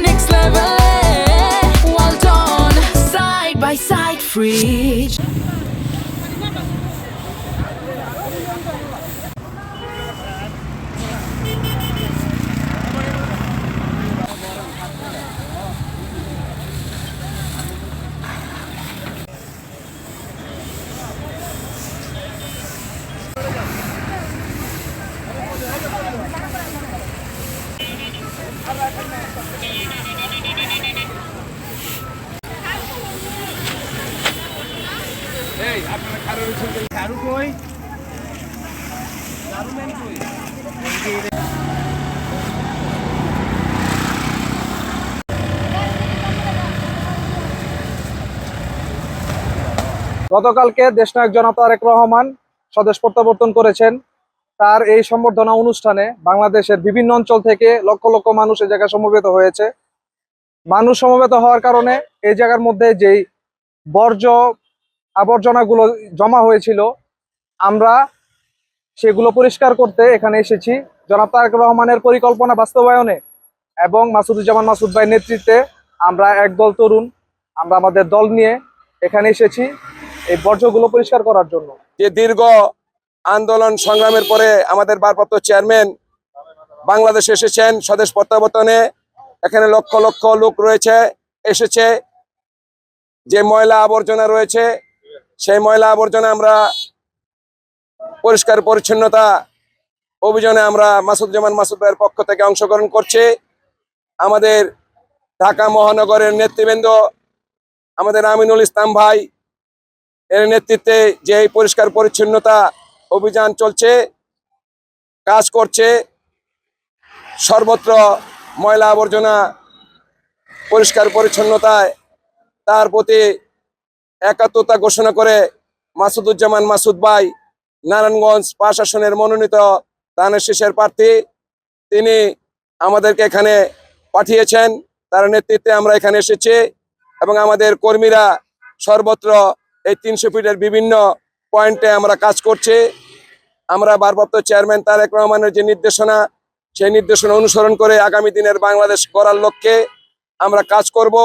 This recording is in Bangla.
Next level, well done, side by side, free. গতকালকে দেশনায়ক জনাব তারেক রহমান স্বদেশ প্রত্যাবর্তন করেছেন। তার এই সম্বর্ধনা অনুষ্ঠানে বাংলাদেশের বিভিন্ন অঞ্চল থেকে লক্ষ লক্ষ মানুষ এই জায়গায় সমবেত হয়েছে। মানুষ সমবেত হওয়ার কারণে এই জায়গার মধ্যে যেই বর্জ্য আবর্জনাগুলো জমা হয়েছিল, আমরা সেগুলো পরিষ্কার করতে এখানে এসেছি। জনাব তারেক রহমানের পরিকল্পনা বাস্তবায়নে এবং মাসুদুজ্জামান মাসুদ ভাইয়ের নেতৃত্বে আমরা একদল তরুণ, আমরা আমাদের দল নিয়ে এখানে এসেছি এই বর্জ্যগুলো পরিষ্কার করার জন্য। যে দীর্ঘ আন্দোলন সংগ্রামের পরে আমাদের ভারপ্রাপ্ত চেয়ারম্যান বাংলাদেশে এসেছেন স্বদেশ প্রত্যাবর্তনে। এখানে লক্ষ লক্ষ লোক এসেছে। যে ময়লা আবর্জনা রয়েছে সেই ময়লা আবর্জনা আমরা পরিষ্কার পরিচ্ছন্নতা অভিযানে আমরা মাসুদুজ্জামান মাসুদ ভাইয়ের পক্ষ থেকে অংশগ্রহণ করছি। আমাদের ঢাকা মহানগরের নেতৃবৃন্দ, আমাদের আমিনুল ইসলাম ভাই এর নেতৃত্বে যে পরিষ্কার পরিচ্ছন্নতা অভিযান চলছে, কাজ করছে, সর্বত্র ময়লা আবর্জনা পরিষ্কার পরিচ্ছন্নতায় তার প্রতি একাত্মতা ঘোষণা করে মাসুদুজ্জামান মাসুদ ভাই নারায়ণগঞ্জ ৫ আসনের মনোনীত ধানের শীষের প্রার্থী। তিনি আমাদেরকে এখানে পাঠিয়েছেন, তার নেতৃত্বে আমরা এখানে এসেছি এবং আমাদের কর্মীরা সর্বত্র এই ৩০০ ফিটের বিভিন্ন পয়েন্টে আমরা কাজ করছি। আমরা ভারপ্রাপ্ত চেয়ারম্যান তারেক রহমানের যে নির্দেশনা, সেই নির্দেশনা অনুসরণ করে আগামী দিনের বাংলাদেশ গড়ার লক্ষ্যে আমরা কাজ করব।